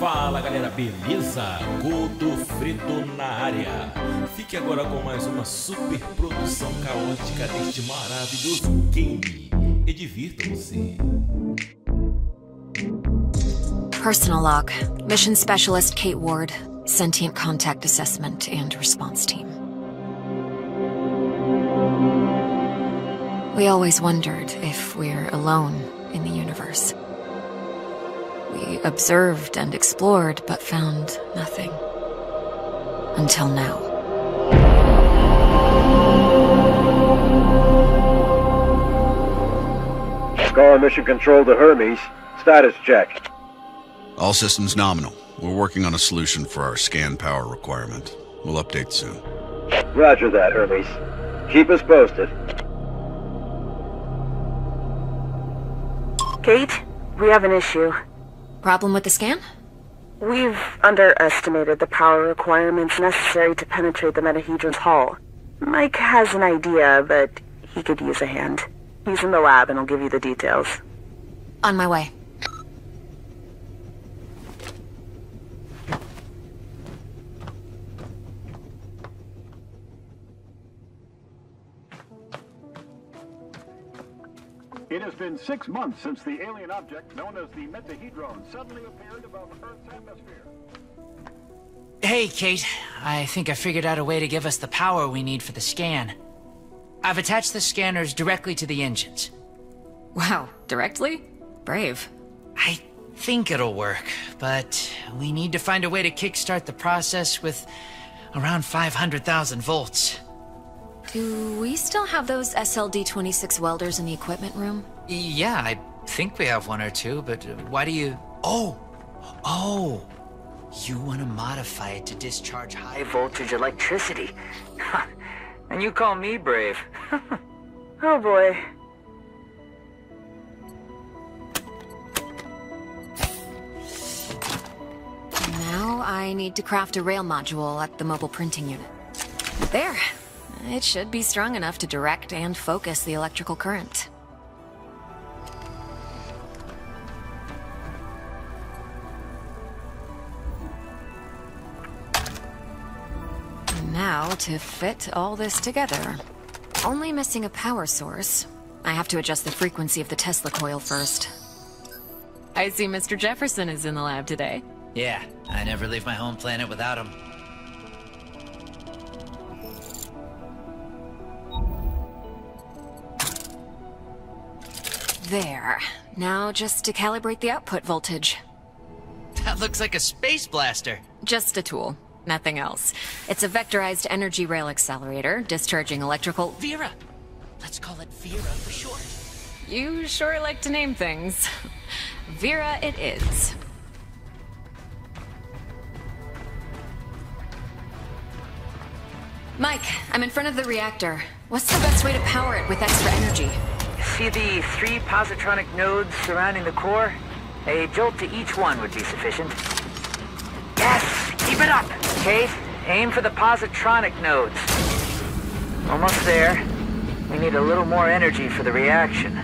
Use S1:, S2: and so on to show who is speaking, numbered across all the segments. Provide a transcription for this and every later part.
S1: Fala galera, beleza? Gordo Frito na área. Fique agora com mais uma super produção caótica deste maravilhoso game. E divirtam-se.
S2: Personal log. Mission Specialist Kate Ward. Sentient Contact Assessment and Response Team. We always wondered if we're alone in the universe. We observed and explored, but found nothing. Until now.
S3: Scar Mission Control to Hermes. Status check.
S4: All systems nominal. We're working on a solution for our scan power requirement. We'll update soon.
S3: Roger that, Hermes. Keep us posted.
S5: Kate, we have an issue.
S2: Problem with the scan?
S5: We've underestimated the power requirements necessary to penetrate the metahedron's hull. Mike has an idea, but he could use a hand. He's in the lab and I'll give you the details.
S2: On my way.
S6: It has been 6 months since the alien object known as the metahedron suddenly appeared above Earth's atmosphere.
S7: Hey, Kate. I think I figured out a way to give us the power we need for the scan. I've attached the scanners directly to the engines.
S2: Wow, directly? Brave.
S7: I think it'll work, but we need to find a way to kickstart the process with around 500,000 volts.
S2: Do we still have those SLD-26 welders in the equipment room?
S7: Yeah, I think we have one or two, but why do you... Oh! You want to modify it to discharge high voltage electricity. And you call me brave.
S5: Oh boy.
S2: Now I need to craft a rail module at the mobile printing unit. There. It should be strong enough to direct and focus the electrical current. Now to fit all this together. Only missing a power source. I have to adjust the frequency of the Tesla coil first. I see Mr. Jefferson is in the lab today.
S7: Yeah, I never leave my home planet without him.
S2: There. Now just to calibrate the output voltage.
S7: That looks like a space blaster.
S2: Just a tool. Nothing else. It's a vectorized energy rail accelerator, discharging electrical...
S7: Vera! Let's call it Vera for short.
S2: You sure like to name things. Vera it is. Mike, I'm in front of the reactor. What's the best way to power it with extra energy?
S7: See the 3 positronic nodes surrounding the core? A jolt to each one would be sufficient. Yes! Keep it up! Kate, aim for the positronic nodes. Almost there. We need a little more energy for the reaction.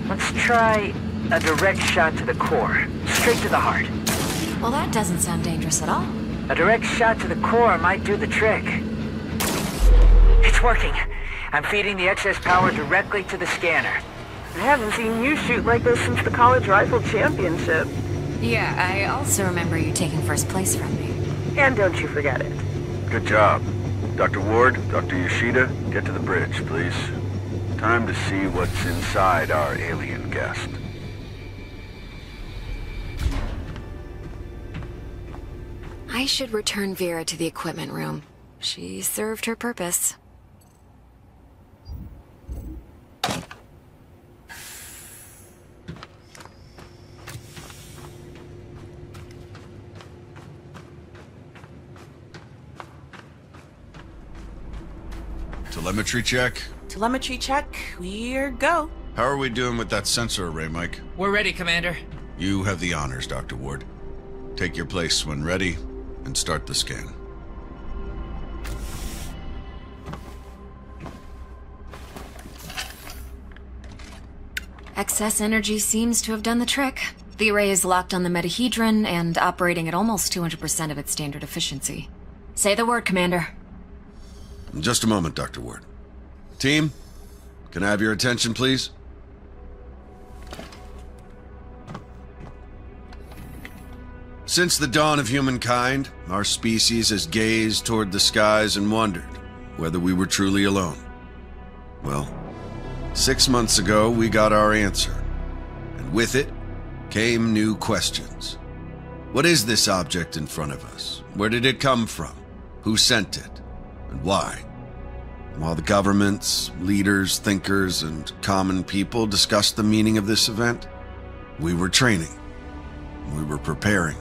S7: Let's try a direct shot to the core. Straight to the heart.
S2: Well, that doesn't sound dangerous at all.
S7: A direct shot to the core might do the trick. It's working. I'm feeding the excess power directly to the scanner.
S5: I haven't seen you shoot like this since the college rifle championship.
S2: Yeah, I also remember you taking first place from me.
S5: And don't you forget it.
S6: Good job. Dr. Ward, Dr. Yoshida, get to the bridge, please. Time to see what's inside our alien guest.
S2: I should return Vera to the equipment room. She served her purpose.
S4: Telemetry check.
S8: Telemetry check. We're go.
S4: How are we doing with that sensor array, Mike?
S7: We're ready, Commander.
S4: You have the honors, Dr. Ward. Take your place when ready, and start the scan.
S2: Excess energy seems to have done the trick. The array is locked on the metahedron and operating at almost 200% of its standard efficiency. Say the word, Commander.
S4: Just a moment, Dr. Ward. Team, can I have your attention, please? Since the dawn of humankind, our species has gazed toward the skies and wondered whether we were truly alone. Well, 6 months ago, we got our answer. And with it, came new questions. What is this object in front of us? Where did it come from? Who sent it? And why? While the governments, leaders, thinkers, and common people discussed the meaning of this event, we were training. We were preparing.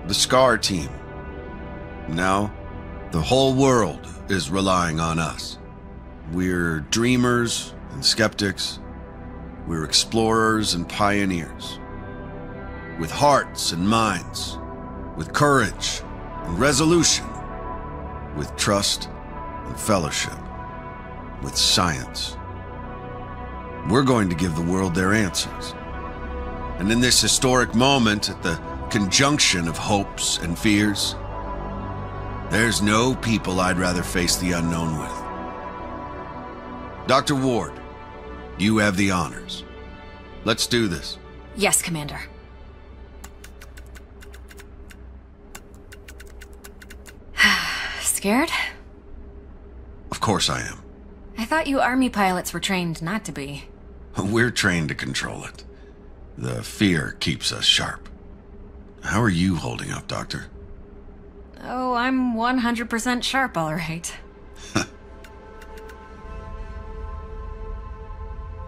S4: The SCAR team. Now, the whole world is relying on us. We're dreamers and skeptics. We're explorers and pioneers. With hearts and minds. With courage and resolution. With trust and fellowship. With science. We're going to give the world their answers. And in this historic moment, at the conjunction of hopes and fears, there's no people I'd rather face the unknown with. Dr. Ward, you have the honors. Let's do this.
S2: Yes, Commander. Scared?
S4: Of course I am.
S2: I thought you Army pilots were trained not to be.
S4: We're trained to control it. The fear keeps us sharp. How are you holding up, Doctor?
S2: Oh, I'm 100% sharp, all right.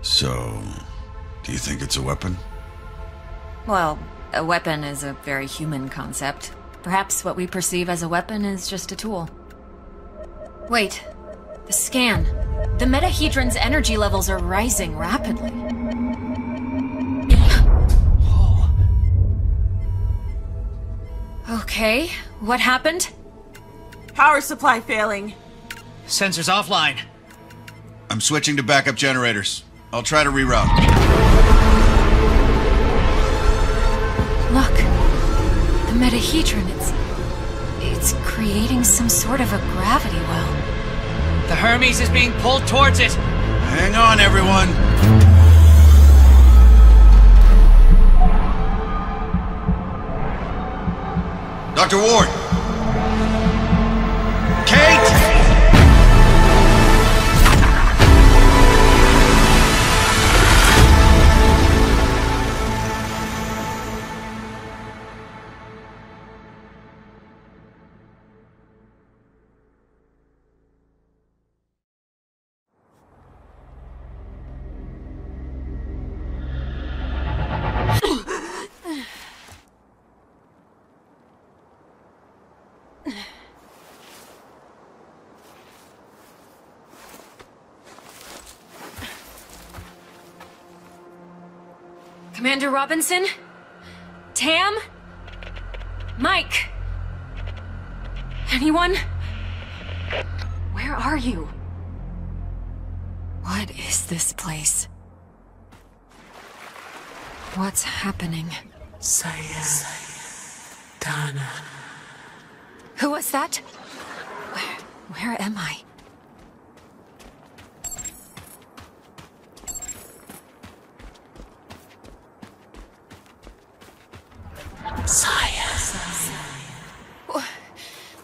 S4: So, do you think it's a weapon?
S2: Well, a weapon is a very human concept. Perhaps what we perceive as a weapon is just a tool. Wait. The scan. The metahedron's energy levels are rising rapidly. Okay, what happened?
S8: Power supply failing.
S7: Sensors offline.
S4: I'm switching to backup generators. I'll try to reroute.
S2: Look. The metahedron, it's creating some sort of a gravity well.
S7: The Hermes is being pulled towards it.
S4: Hang on, everyone. Dr. Ward! Kate!
S2: Commander Robinson? Tam? Mike? Anyone? Where are you? What is this place? What's happening?
S8: Dana.
S2: Who was that? Where am I?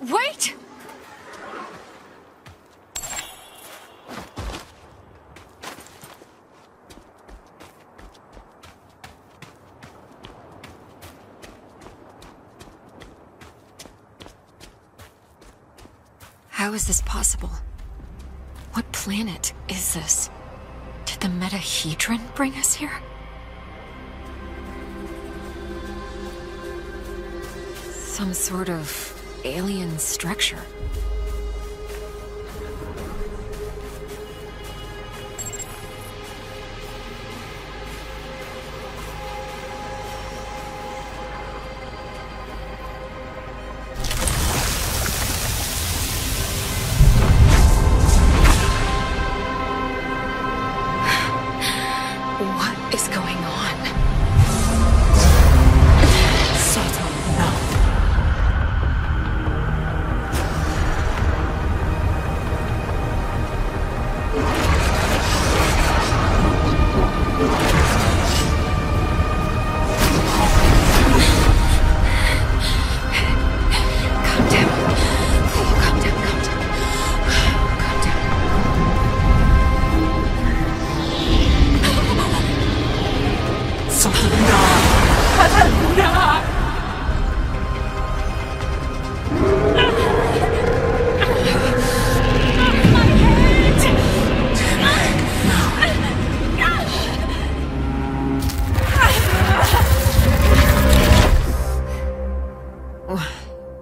S2: Wait! How is this possible? What planet is this? Did the metahedron bring us here? Some sort of alien structure. What is going on?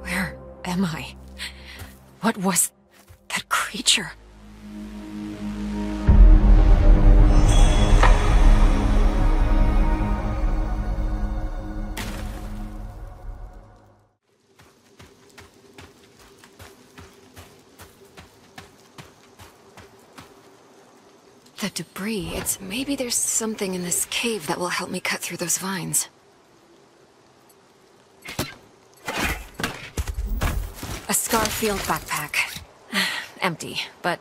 S2: Where am I? What was that creature? The debris, maybe there's something in this cave that will help me cut through those vines. A Scar field backpack. Empty, but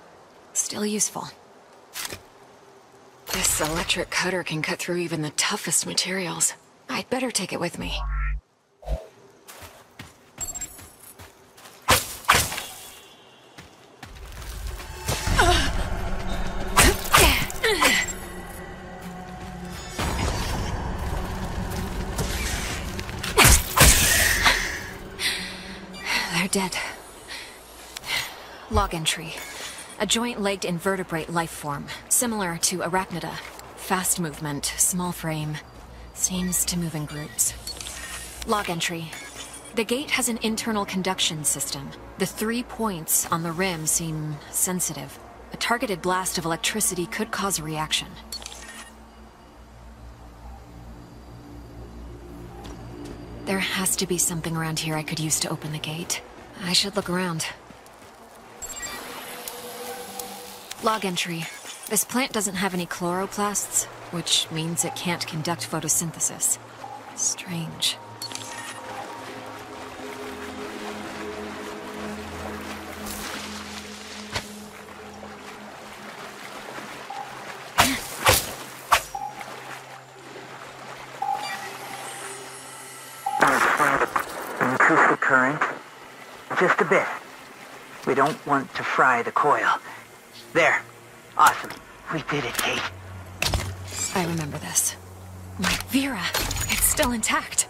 S2: still useful. This electric cutter can cut through even the toughest materials. I'd better take it with me. They're dead. Log entry. A joint-legged invertebrate life form, similar to arachnida. Fast movement, small frame. Seems to move in groups. Log entry. The gate has an internal conduction system. The 3 points on the rim seem sensitive. A targeted blast of electricity could cause a reaction. There has to be something around here I could use to open the gate. I should look around. Log entry. This plant doesn't have any chloroplasts, which means it can't conduct photosynthesis. Strange.
S7: Increase the current. Just a bit. We don't want to fry the coil. There. Awesome. We did it, Kate.
S2: I remember this. My Vera. It's still intact.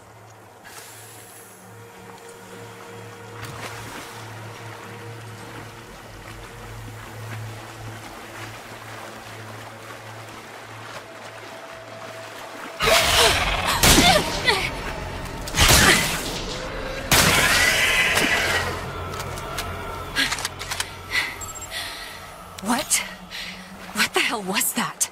S2: What the hell was that?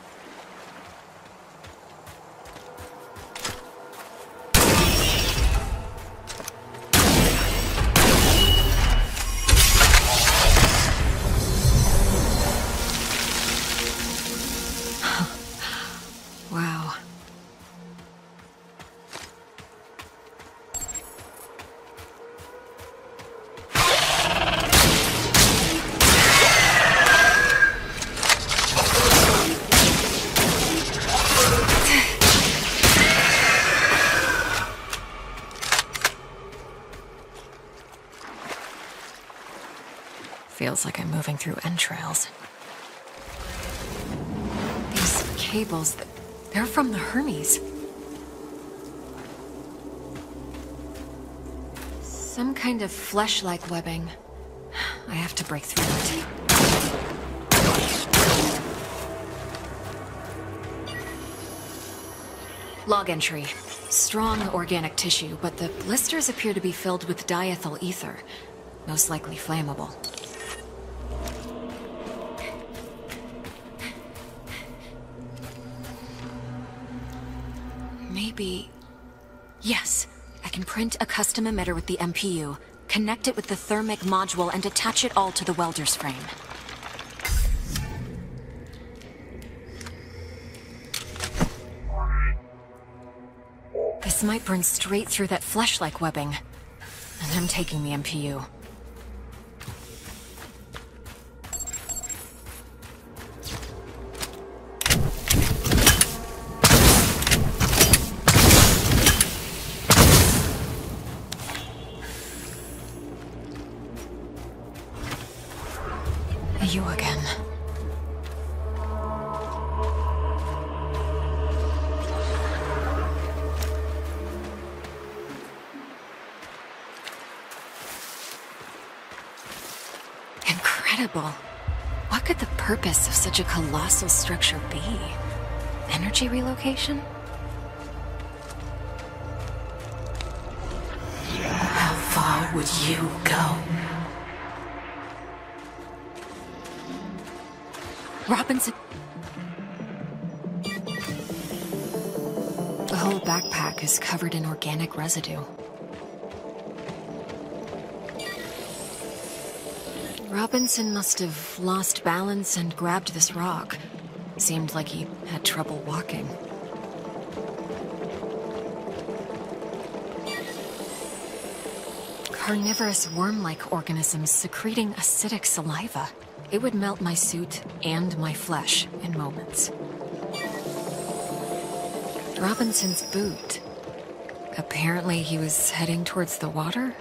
S2: Wow. Feels like I'm moving through entrails. These cables, they're from the Hermes. Some kind of flesh-like webbing. I have to break through it. Log entry. Strong organic tissue, but the blisters appear to be filled with diethyl ether. Most likely flammable. Maybe... Yes, I can print a custom emitter with the MPU, connect it with the thermic module, and attach it all to the welder's frame. This might burn straight through that flesh-like webbing. And I'm taking the MPU. You again. incredible. What could the purpose of such a colossal structure be? Energy relocation?
S8: How far would you go?
S2: Robinson... The whole backpack is covered in organic residue. Robinson must have lost balance and grabbed this rock. Seemed like he had trouble walking. Carnivorous worm-like organisms secreting acidic saliva. It would melt my suit and my flesh in moments. Robinson's boot. Apparently he was heading towards the water?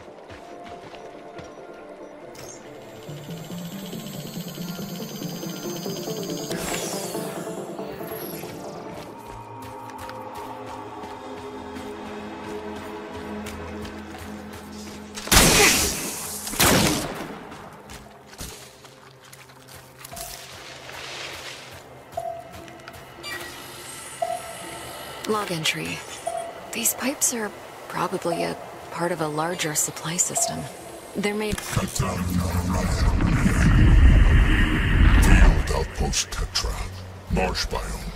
S2: Log entry. These pipes are probably a part of a larger supply system. They're made...
S9: Field outpost Tetra. Marsh biome.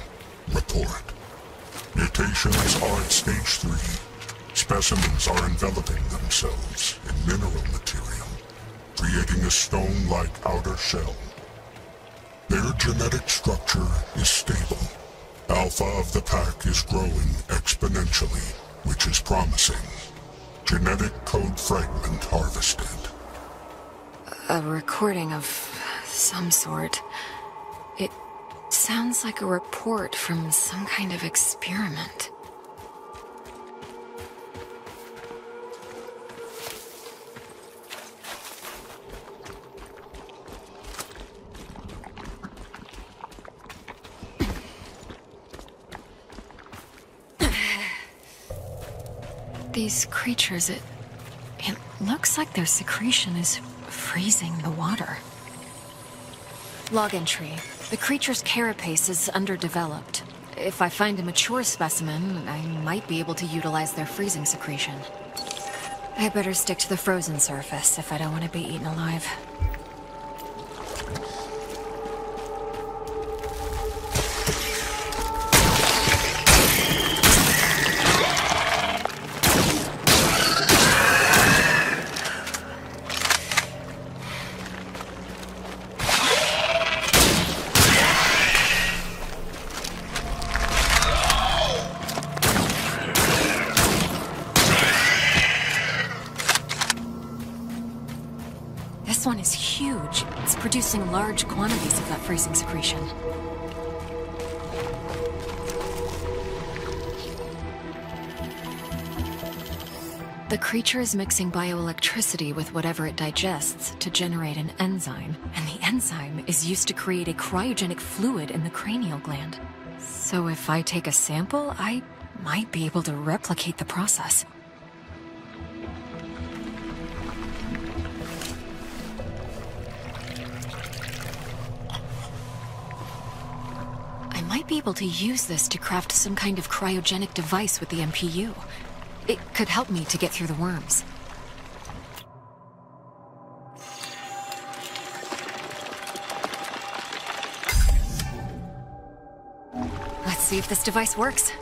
S9: Report. Mutations are at stage 3. Specimens are enveloping themselves in mineral material, creating a stone-like outer shell. Their genetic structure is stable. Alpha of the pack is growing exponentially, which is promising. Genetic code fragment harvested.
S2: A recording of some sort. It sounds like a report from some kind of experiment. These creatures, it looks like their secretion is freezing the water. Log entry. The creature's carapace is underdeveloped. If I find a mature specimen, I might be able to utilize their freezing secretion. I better stick to the frozen surface if I don't want to be eaten alive. This one is huge. It's producing large quantities of that freezing secretion. The creature is mixing bioelectricity with whatever it digests to generate an enzyme, and the enzyme is used to create a cryogenic fluid in the cranial gland. So if I take a sample, I might be able to replicate the process. I might be able to use this to craft some kind of cryogenic device with the MPU. It could help me to get through the worms. Let's see if this device works.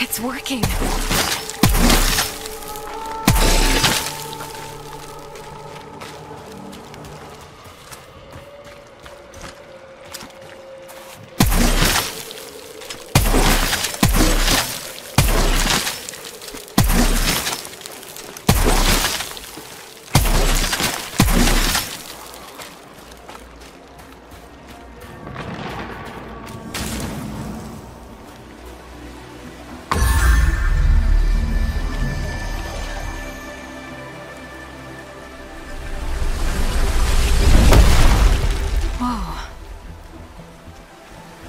S2: It's working!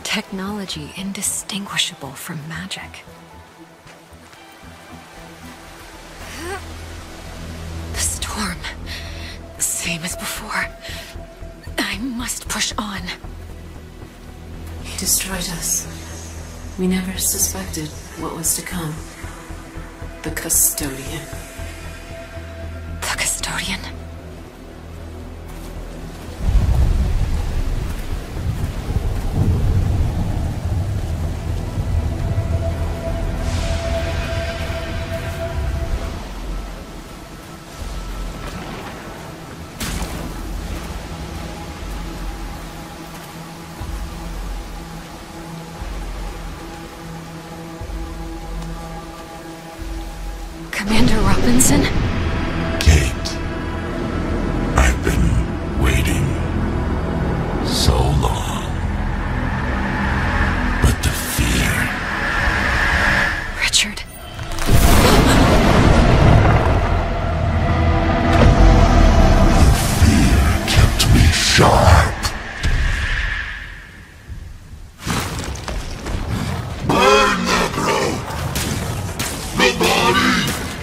S2: Technology indistinguishable from magic. The storm. Same as before. must push on.
S8: He destroyed us. We never suspected what was to come. The custodian.
S2: The custodian? Commander Robinson?
S9: Kate, I've been waiting so long. But the fear...
S2: Richard.
S9: Fear kept me sharp. Burn the growth! The body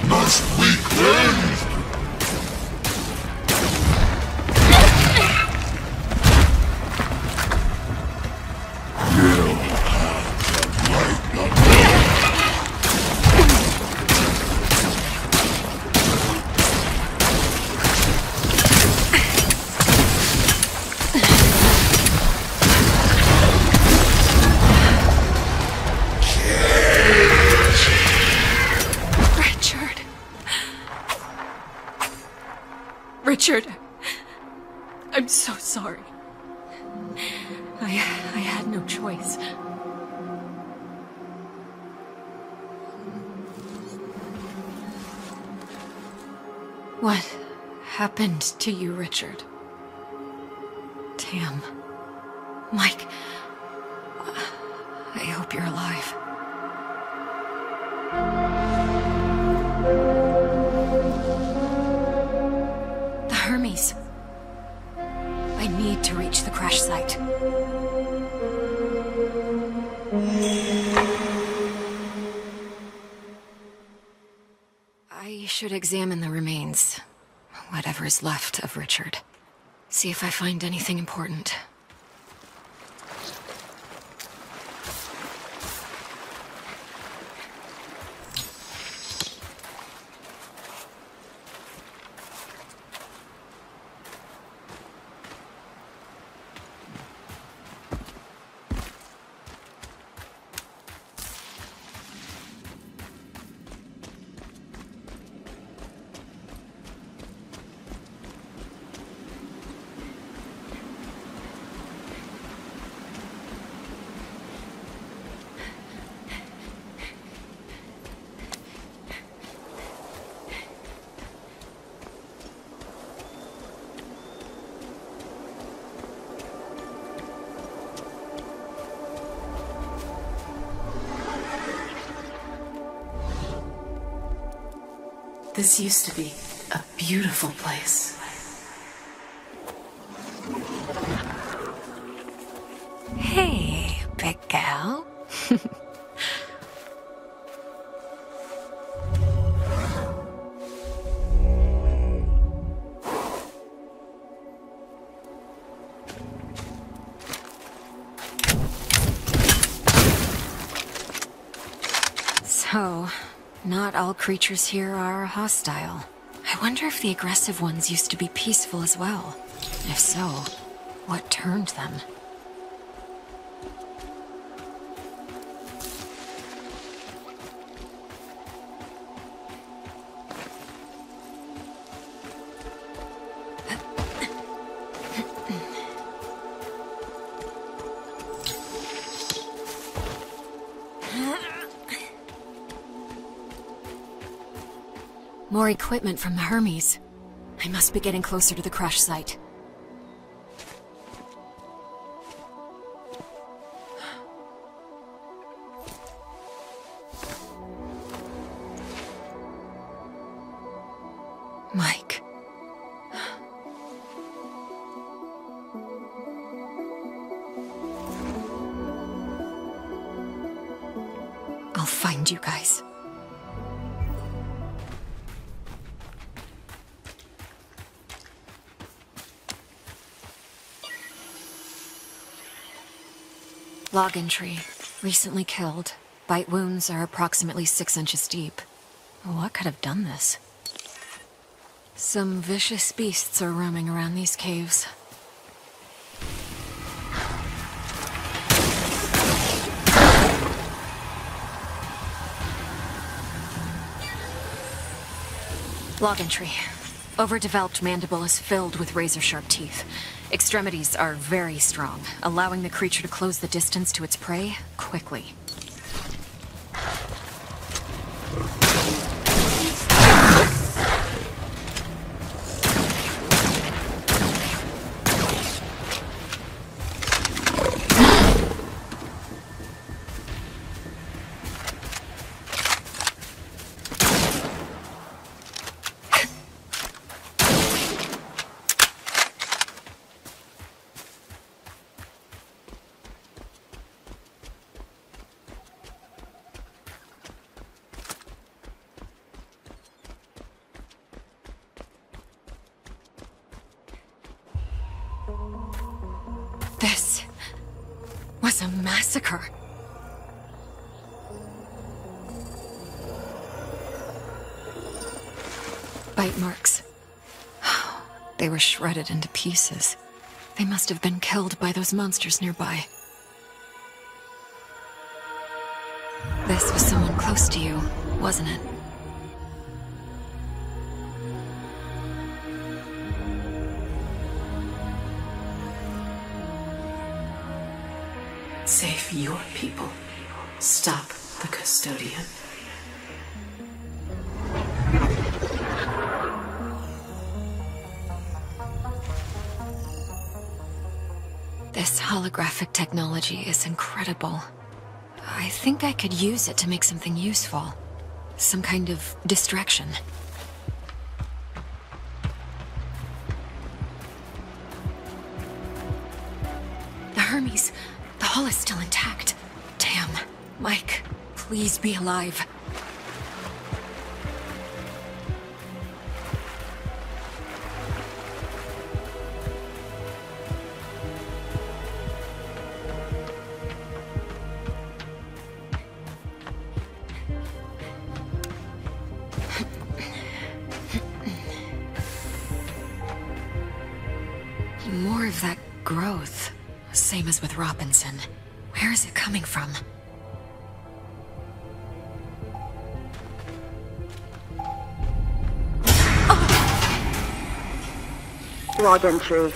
S9: must be cleansed! You'll have the right number.
S2: Richard, I'm so sorry. I had no choice. What happened to you, Richard? Tam. Mike. I hope you're alive. The Hermes. I need to reach the crash site. I should examine the remains. Whatever is left of Richard. See if I find anything important.
S8: This used to be a beautiful place.
S2: Hey, big gal. So, not all creatures here are hostile. I wonder if the aggressive ones used to be peaceful as well. If so, what turned them? More equipment from the Hermes. I must be getting closer to the crash site. Mike. I'll find you guys. Log entry. Recently killed. Bite wounds are approximately 6 inches deep. What could have done this? Some vicious beasts are roaming around these caves. Log entry. Overdeveloped mandible is filled with razor-sharp teeth. Extremities are very strong, allowing the creature to close the distance to its prey quickly. This was a massacre. Bite marks. They were shredded into pieces. They must have been killed by those monsters nearby. This was someone close to you, wasn't it?
S8: Save your people. Stop the custodian.
S2: This holographic technology is incredible. I think I could use it to make something useful. Some kind of distraction. The Hermes. The hull is still intact. Damn. Mike, please be alive. More of that growth. Same as with Robinson. Where is it coming from?
S5: Log entry.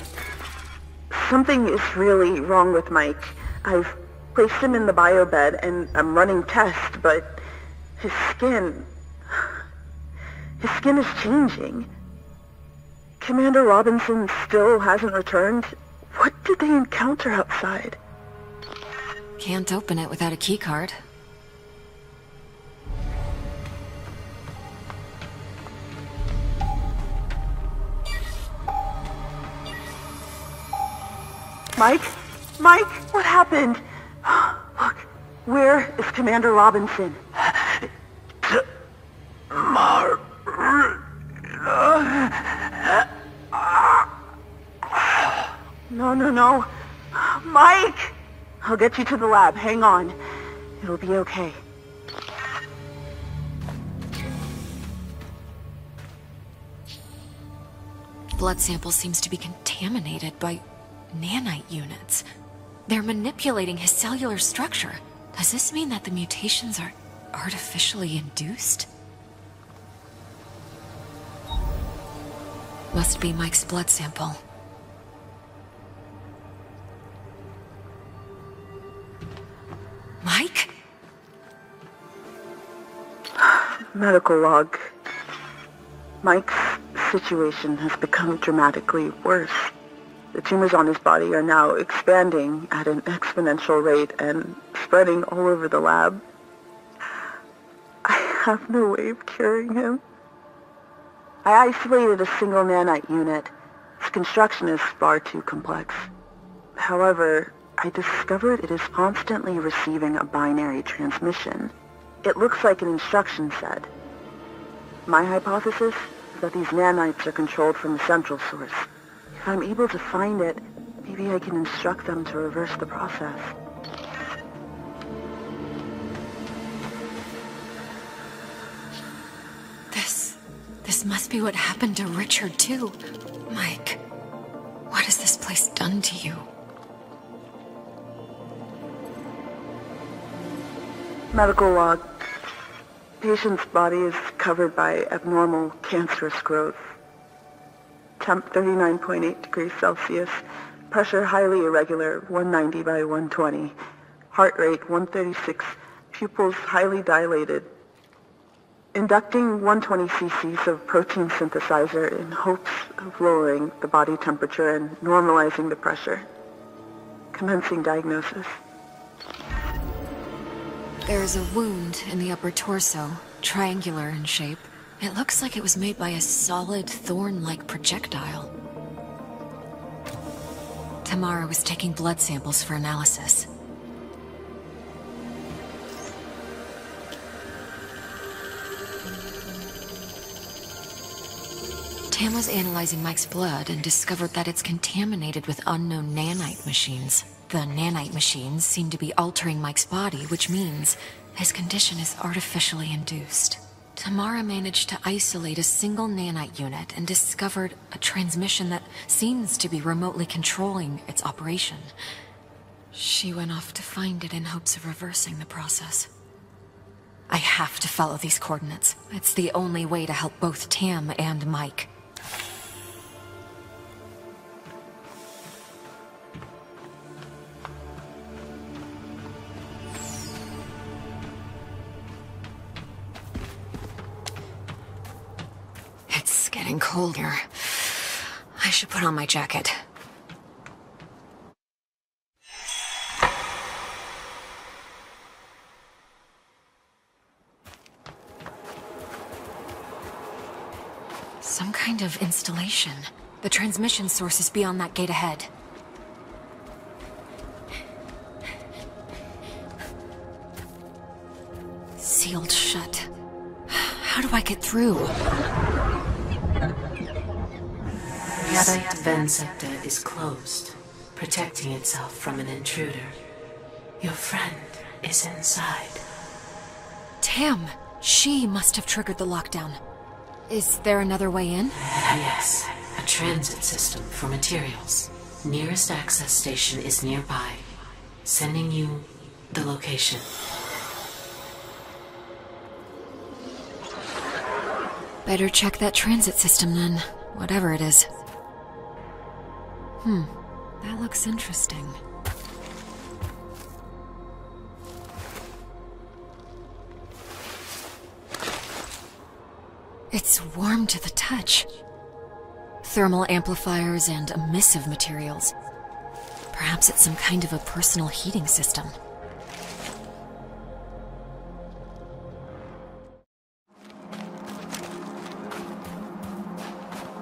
S5: Something is really wrong with Mike. I've placed him in the biobed and I'm running tests, but his skin is changing. Commander Robinson still hasn't returned. What did they encounter outside?
S2: Can't open it without a keycard.
S5: Mike? Mike, what happened? Look, where is Commander Robinson? No. Mike! I'll get you to the lab. Hang on. It'll be okay.
S2: Blood sample seems to be contaminated by nanite units. They're manipulating his cellular structure. Does this mean that the mutations are artificially induced? Must be Mike's blood sample. Mike?
S5: Medical log. Mike's situation has become dramatically worse. The tumors on his body are now expanding at an exponential rate and spreading all over the lab. I have no way of curing him. I isolated a single nanite unit. Its construction is far too complex. However, I discovered it is constantly receiving a binary transmission. It looks like an instruction set. My hypothesis is that these nanites are controlled from the central source. If I'm able to find it, maybe I can instruct them to reverse the process.
S2: This must be what happened to Richard, too. Mike, what has this place done to you?
S5: Medical log. Patient's body is covered by abnormal cancerous growth. Temp 39.8 degrees Celsius. Pressure highly irregular, 190 by 120. Heart rate 136. Pupils highly dilated. Inducting 120 cc's of protein synthesizer in hopes of lowering the body temperature and normalizing the pressure. Commencing diagnosis.
S2: There is a wound in the upper torso, triangular in shape. It looks like it was made by a solid, thorn-like projectile. Tamara was taking blood samples for analysis. Tam was analyzing Mike's blood and discovered that it's contaminated with unknown nanite machines. The nanite machines seem to be altering Mike's body, which means his condition is artificially induced. Tamara managed to isolate a single nanite unit and discovered a transmission that seems to be remotely controlling its operation. She went off to find it in hopes of reversing the process. I have to follow these coordinates. It's the only way to help both Tam and Mike. It's getting colder. I should put on my jacket. Some kind of installation. The transmission source is beyond that gate ahead. Sealed shut. How do I get through?
S8: The site vent sector is closed, protecting itself from an intruder. Your friend is inside.
S2: Tam! She must have triggered the lockdown. Is there another way in?
S8: Yes, a transit system for materials. Nearest access station is nearby. Sending you the location.
S2: Better check that transit system then, whatever it is. That looks interesting. It's warm to the touch. Thermal amplifiers and emissive materials. Perhaps it's some kind of a personal heating system.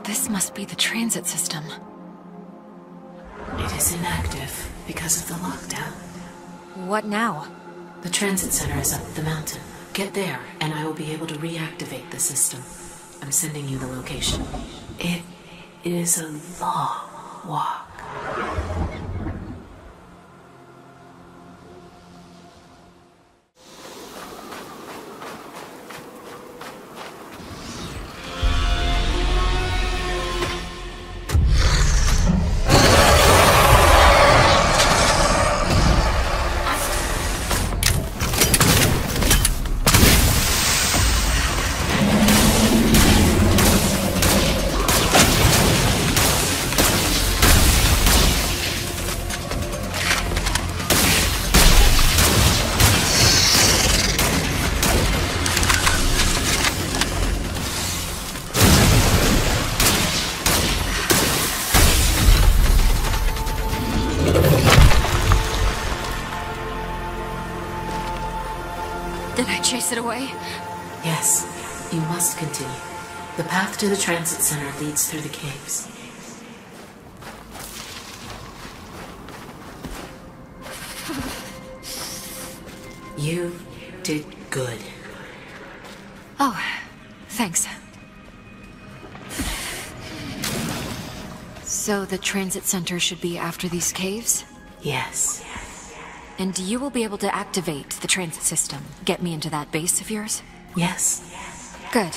S2: This must be the transit system.
S8: It is inactive because of the lockdown.
S2: What now?
S8: The transit center is up the mountain. Get there, and I will be able to reactivate the system. I'm sending you the location. It is a long walk.
S2: Did I chase it away?
S8: Yes, you must continue. The path to the transit center leads through the caves. You did good.
S2: Oh, thanks. So the transit center should be after these caves?
S8: Yes.
S2: And you will be able to activate the transit system. Get me into that base of yours?
S8: Yes.
S2: Good.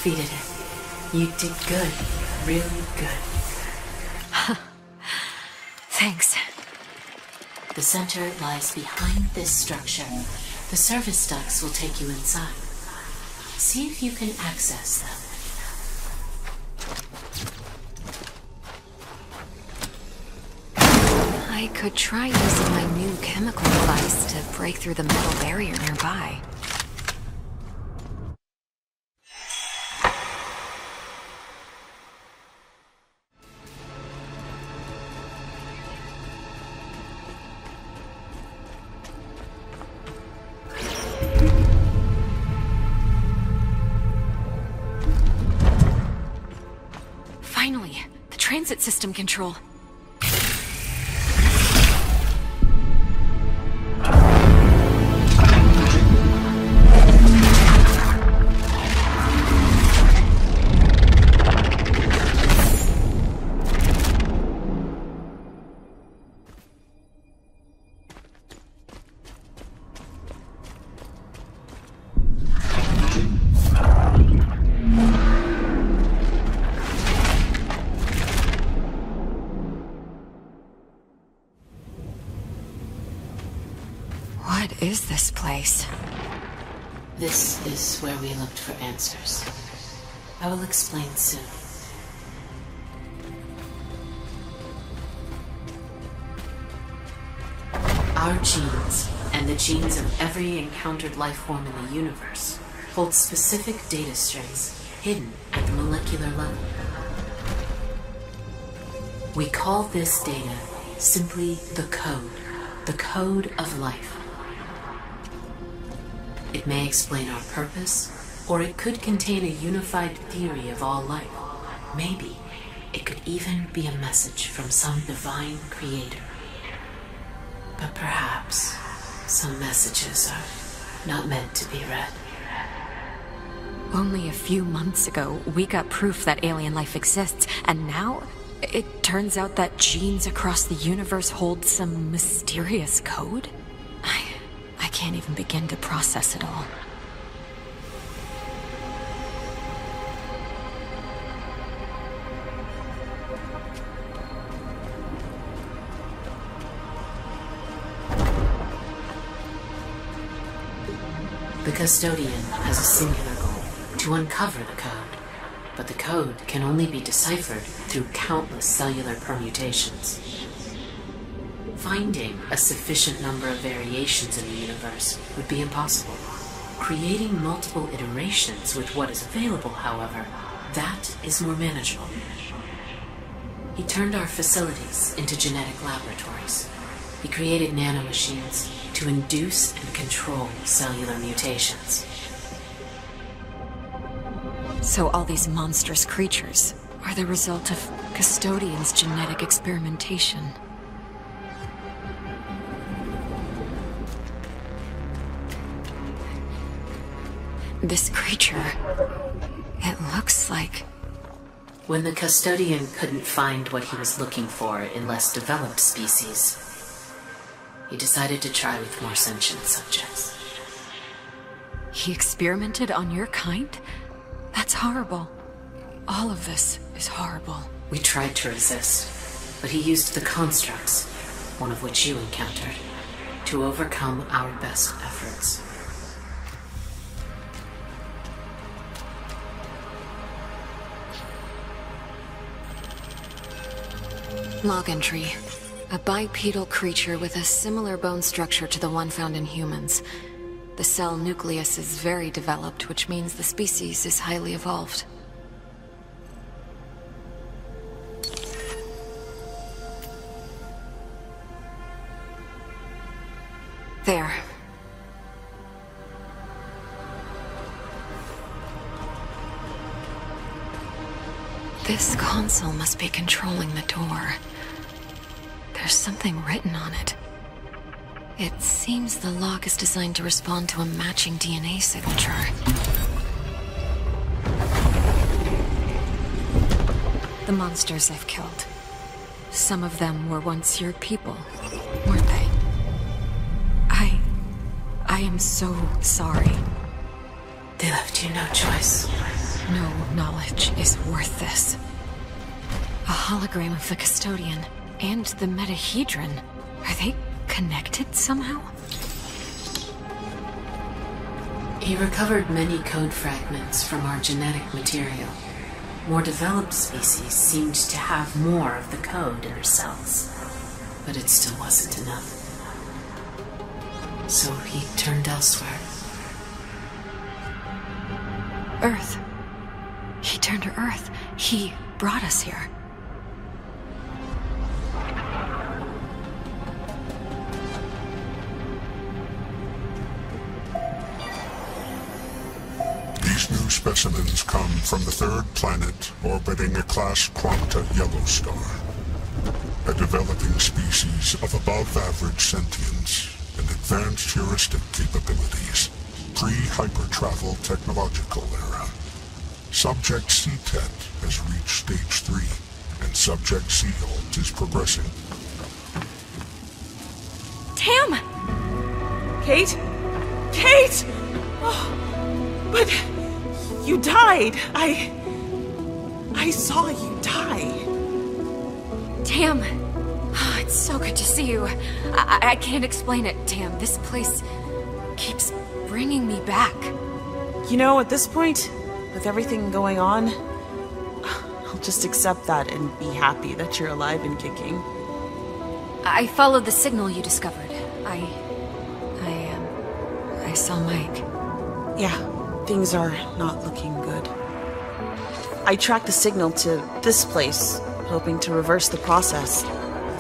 S8: defeated it. You did good. Really good.
S2: Thanks.
S8: The center lies behind this structure. The service ducts will take you inside. See if you can access them.
S2: I could try using my new chemical device to break through the metal barrier nearby. Finally, the transit system control. What is this place?
S8: This is where we looked for answers. I will explain soon. Our genes, and the genes of every encountered life form in the universe, hold specific data strings hidden at the molecular level. We call this data simply the code of life. It may explain our purpose, or it could contain a unified theory of all life. Maybe it could even be a message from some divine creator. But perhaps some messages are not meant to be read.
S2: Only a few months ago, we got proof that alien life exists, and now it turns out that genes across the universe hold some mysterious code? I can't even begin to process it all.
S8: The custodian has a singular goal, to uncover the code. But the code can only be deciphered through countless cellular permutations. Finding a sufficient number of variations in the universe would be impossible. Creating multiple iterations with what is available, however, that is more manageable. He turned our facilities into genetic laboratories. He created nanomachines to induce and control cellular mutations.
S2: So all these monstrous creatures are the result of Custodian's genetic experimentation. This creature, it looks like...
S8: When the Custodian couldn't find what he was looking for in less developed species, he decided to try with more sentient subjects.
S2: He experimented on your kind? That's horrible. All of this is horrible.
S8: We tried to resist, but he used the constructs, one of which you encountered, to overcome our best efforts.
S2: Log entry. A bipedal creature with a similar bone structure to the one found in humans. The cell nucleus is very developed, which means the species is highly evolved. There. This console must be controlling the door. There's something written on it. It seems the lock is designed to respond to a matching DNA signature. The monsters I've killed. Some of them were once your people, weren't they? I am so sorry.
S8: They left you no choice.
S2: No knowledge is worth this. A hologram of the custodian and the metahedron. Are they connected somehow?
S8: He recovered many code fragments from our genetic material. More developed species seemed to have more of the code in their cells, but it still wasn't enough. So he turned elsewhere.
S2: Earth. He turned to Earth. He brought us here.
S9: These new specimens come from the third planet orbiting a class Quanta yellow star. A developing species of above-average sentience and advanced heuristic capabilities. Pre-hypertravel technological era. Subject CTET has reached stage 3, and Subject C-Alt is progressing.
S2: Tam!
S5: Kate? Kate! Oh, but you died. I saw you die.
S2: Tam! Oh, it's so good to see you. I can't explain it, Tam. This place keeps bringing me back.
S5: You know, at this point, with everything going on, I'll just accept that and be happy that you're alive and kicking.
S2: I followed the signal you discovered. I saw Mike.
S5: Yeah, things are not looking good. I tracked the signal to this place, hoping to reverse the process.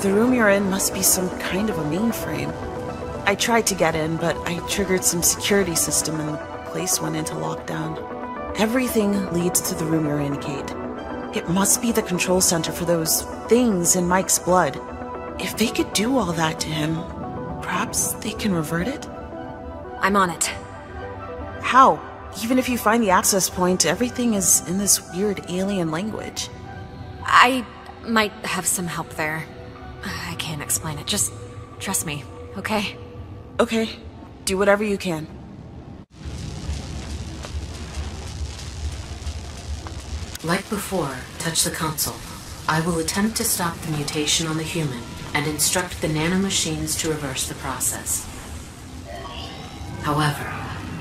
S5: The room you're in must be some kind of a mainframe. I tried to get in, but I triggered some security system and the place went into lockdown. Everything leads to the room you're in, Kate. It must be the control center for those things in Mike's blood. If they could do all that to him, perhaps they can revert it?
S2: I'm on it.
S5: How? Even if you find the access point, everything is in this weird alien language.
S2: I might have some help there. I can't explain it. Just trust me, okay?
S5: Okay. Do whatever you can.
S8: Like before, touch the console. I will attempt to stop the mutation on the human and instruct the nanomachines to reverse the process. However,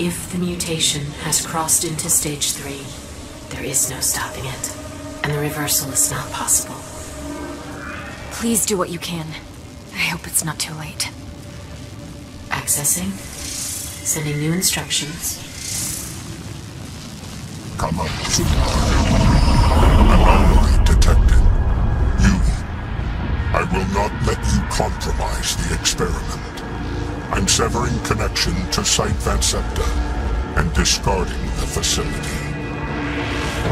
S8: if the mutation has crossed into stage 3, there is no stopping it, and the reversal is not possible.
S2: Please do what you can. I hope it's not too late.
S8: Accessing. Sending new instructions.
S9: Come up to anomaly detected. You. I will not let you compromise the experiment. I'm severing connection to Site Vansepta and discarding the facility.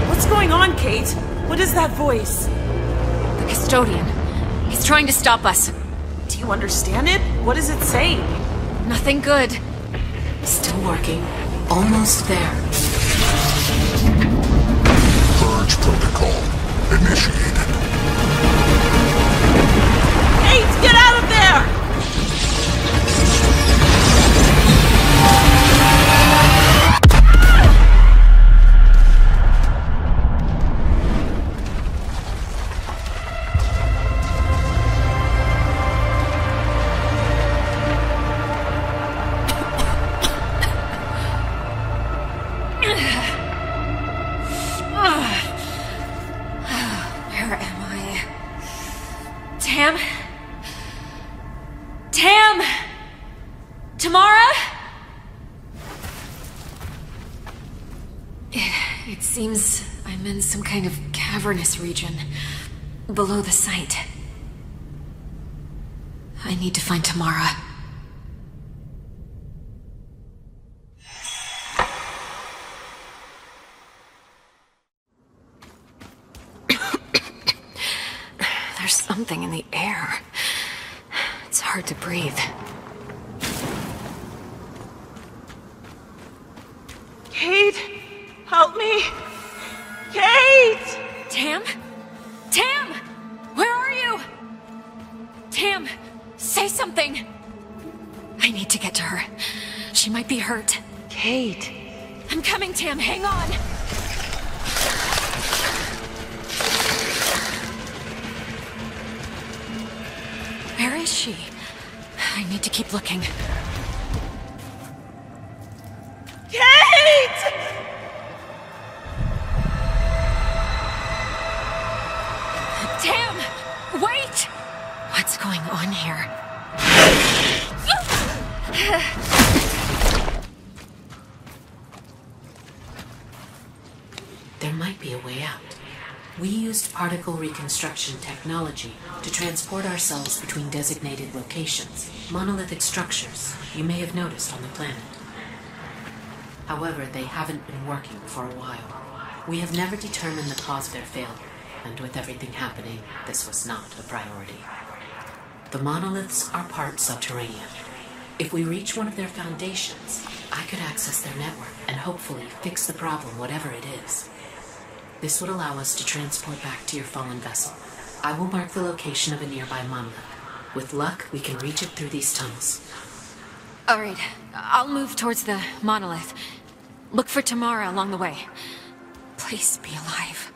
S5: What's going on, Kate? What is that voice?
S2: The custodian. He's trying to stop us.
S5: Do you understand it? What does it say?
S2: Nothing good.
S8: Still working. Almost there.
S9: Purge protocol initiated.
S5: Kate, get out of there!
S2: It seems I'm in some kind of cavernous region below the site. I need to find Tamara. There's something in the air. It's hard to breathe.
S5: Kate! Help me! Kate!
S2: Tam? Tam! Where are you? Tam, say something! I need to get to her. She might be hurt.
S5: Kate!
S2: I'm coming, Tam. Hang on! is she? I need to keep looking.
S10: Kate!
S2: Damn! Wait! What's going on here?
S8: There might be a way out. We used particle reconstruction technology to transport ourselves between designated locations, monolithic structures you may have noticed on the planet. However, they haven't been working for a while. We have never determined the cause of their failure, and with everything happening, this was not a priority. The monoliths are part subterranean. If we reach one of their foundations, I could access their network and hopefully fix the problem, whatever it is. This would allow us to transport back to your fallen vessel. I will mark the location of a nearby monolith. With luck, we can reach it through these tunnels.
S2: Alright, I'll move towards the monolith. Look for Tamara along the way. Please be alive.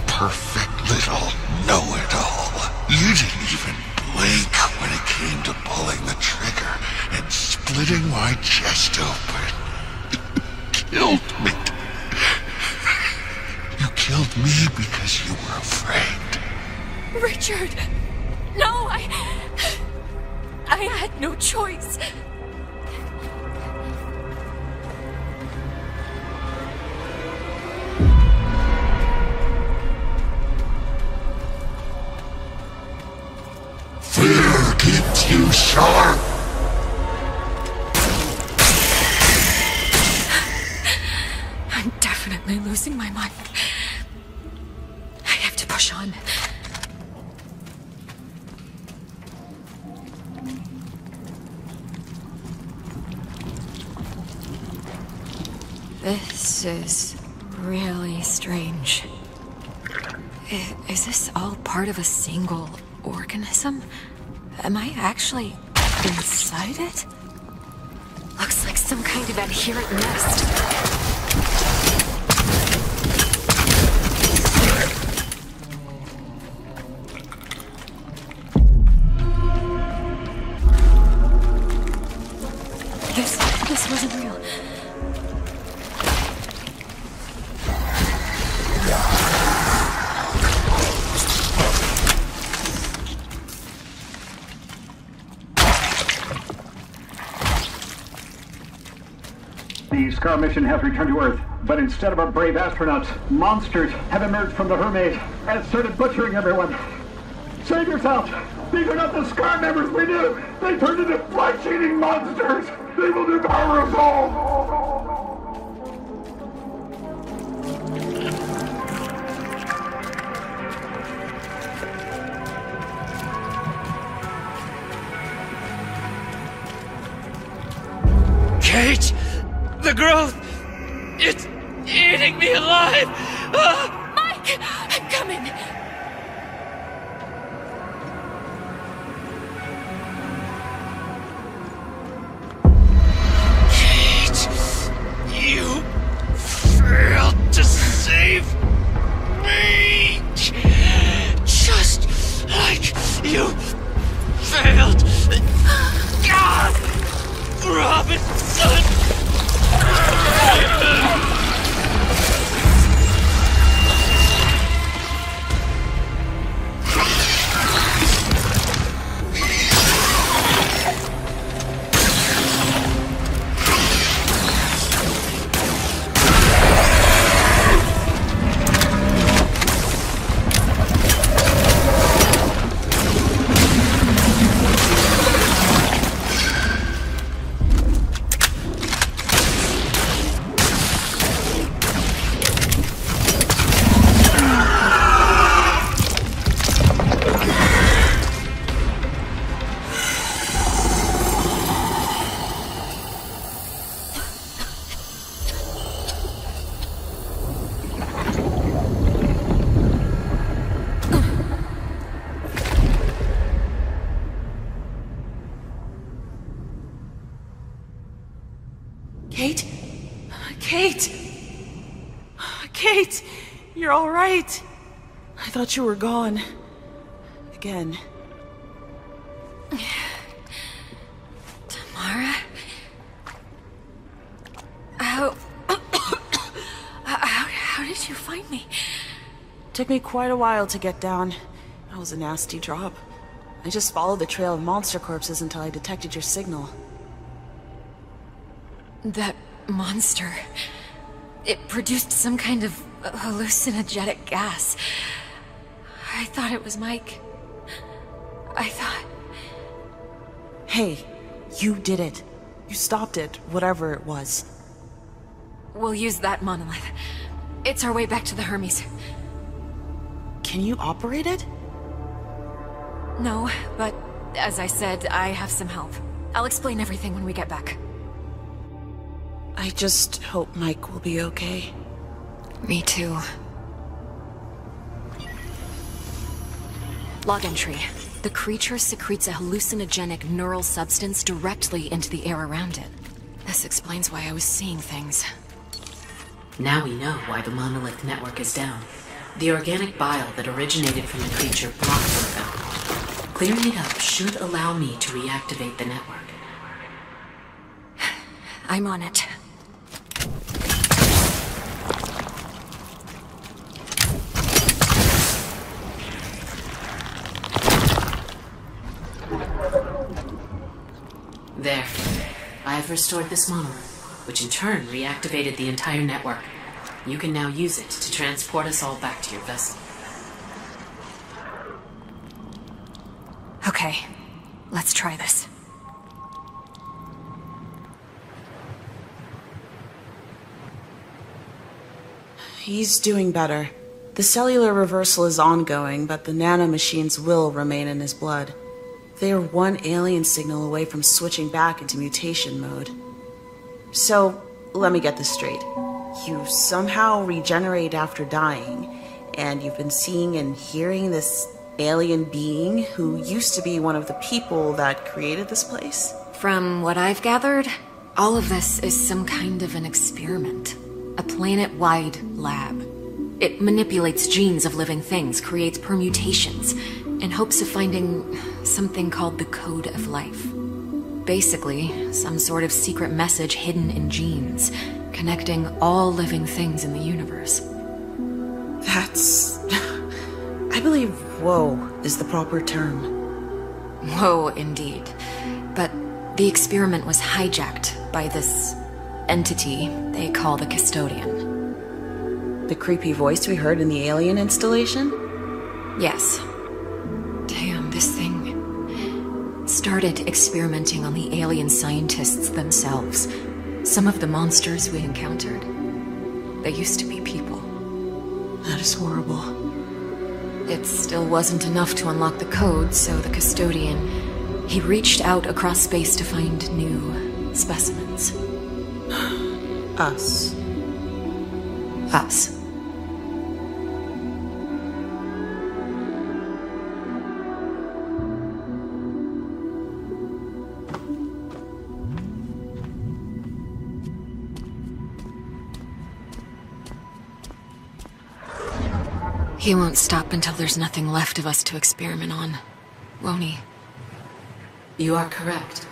S9: Perfect little know-it-all. You didn't even blink when it came to pulling the trigger and splitting my chest open. Killed me. You killed me because you were afraid.
S2: Richard! No, I had no choice.
S9: Fear keeps you sharp.
S2: I'm definitely losing my mind. I have to push on. This is really strange. Is this all part of a single organism? Am I actually inside it? Looks like some kind of adherent nest. This wasn't real.
S11: The Scar mission has returned to Earth, but instead of our brave astronauts, monsters have emerged from the Hermes and started butchering everyone. Save yourselves! These are not the Scar members we knew! They turned into flesh-eating monsters! They will devour us all!
S10: Kate! The growth! It's eating me alive! Ah!
S2: Mike! I'm coming!
S10: You failed to save me! Just like you failed Robinson! Kate? Kate! Kate! You're all right. I thought you were gone.
S5: Again.
S2: Tamara? How did you find me?
S5: Took me quite a while to get down. That was a nasty drop. I just followed the trail of monster corpses until I detected your signal.
S2: That monster... It produced some kind of hallucinogenic gas. I thought it was Mike. I thought...
S5: Hey, you did it. You stopped it, whatever it was.
S2: We'll use that monolith. It's our way back to the Hermes.
S5: Can you operate it?
S2: No, but as I said, I have some help. I'll explain everything when we get back.
S5: I just hope Mike will be okay.
S2: Me too. Log entry. The creature secretes a hallucinogenic neural substance directly into the air around it. This explains why I was seeing things.
S8: Now we know why the monolith network is down. The organic bile that originated from the creature blocked them. Clearing it up should allow me to reactivate the network.
S2: I'm on it.
S8: There. I have restored this monolith, which in turn reactivated the entire network. You can now use it to transport us all back to your vessel.
S2: Okay, let's try this.
S5: He's doing better. The cellular reversal is ongoing, but the nanomachines will remain in his blood. They are one alien signal away from switching back into mutation mode. So, let me get this straight. You somehow regenerate after dying, and you've been seeing and hearing this alien being who used to be one of the people that created this place?
S2: From what I've gathered, all of this is some kind of an experiment. A planet-wide lab. It manipulates genes of living things, creates permutations, in hopes of finding something called the Code of Life. Basically, some sort of secret message hidden in genes, connecting all living things in the universe.
S5: That's... I believe woe is the proper term.
S2: Woe, indeed. But the experiment was hijacked by this entity they call the Custodian.
S5: The creepy voice we heard in the alien installation?
S2: Yes. Damn, this thing started experimenting on the alien scientists themselves. Some of the monsters we encountered, they used to be people.
S5: That is horrible.
S2: It still wasn't enough to unlock the code, so the Custodian, he reached out across space to find new specimens.
S5: Us.
S2: Us. He won't stop until there's nothing left of us to experiment on, won't he?
S8: You are correct.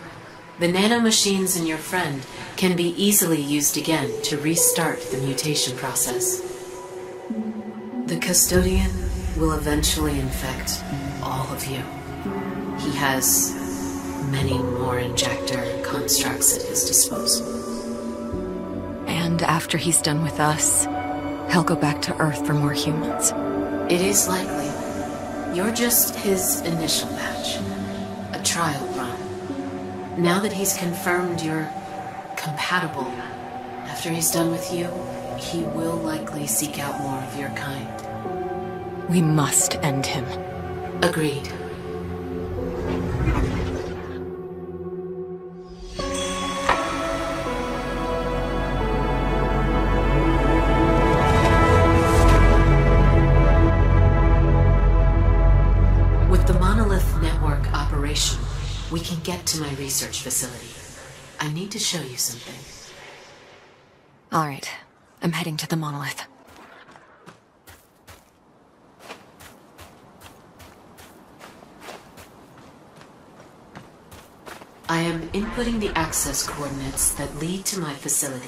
S8: The nanomachines in your friend can be easily used again to restart the mutation process. The Custodian will eventually infect all of you. He has many more injector constructs at his disposal.
S2: And after he's done with us, he'll go back to Earth for more humans.
S8: It is likely. You're just his initial batch. A trial run. Now that he's confirmed you're compatible, after he's done with you, he will likely seek out more of your kind.
S2: We must end him.
S8: Agreed. We can get to my research facility. I need to show you something.
S2: All right. I'm heading to the monolith.
S8: I am inputting the access coordinates that lead to my facility.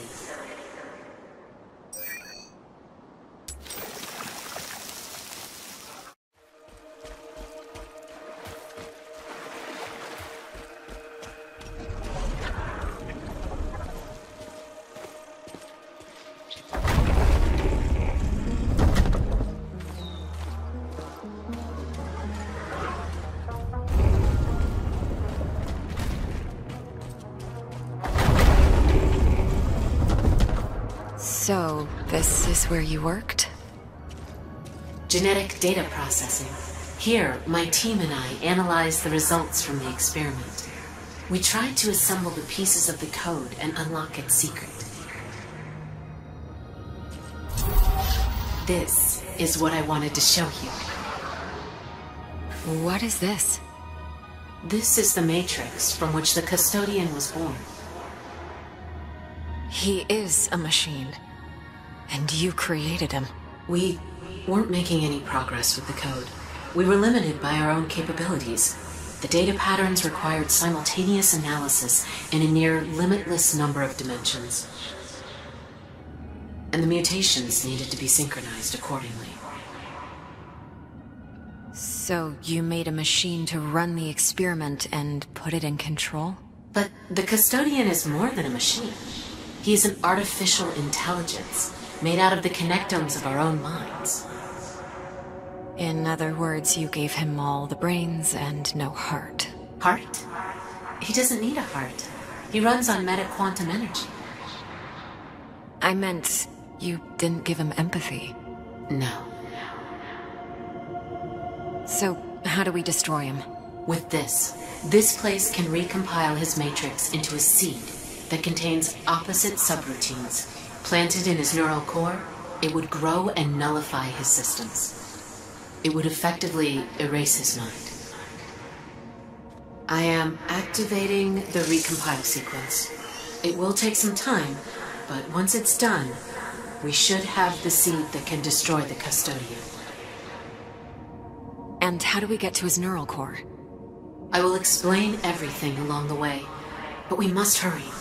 S2: So, this is where you worked?
S8: Genetic data processing. Here, my team and I analyzed the results from the experiment. We tried to assemble the pieces of the code and unlock its secret. This is what I wanted to show you.
S2: What is this?
S8: This is the matrix from which the custodian was born.
S2: He is a machine. And you created him.
S8: We weren't making any progress with the code. We were limited by our own capabilities. The data patterns required simultaneous analysis in a near limitless number of dimensions. And the mutations needed to be synchronized accordingly.
S2: So you made a machine to run the experiment and put it in control?
S8: But the custodian is more than a machine. He is an artificial intelligence, made out of the connectomes of our own minds.
S2: In other words, you gave him all the brains and no heart.
S8: Heart? He doesn't need a heart. He runs on meta-quantum energy.
S2: I meant, you didn't give him empathy.
S8: No.
S2: So, how do we destroy him?
S8: With this. This place can recompile his matrix into a seed that contains opposite subroutines. Planted in his neural core, it would grow and nullify his systems. It would effectively erase his mind. I am activating the recompile sequence. It will take some time, but once it's done, we should have the seed that can destroy the custodian.
S2: And how do we get to his neural core?
S8: I will explain everything along the way, but we must hurry.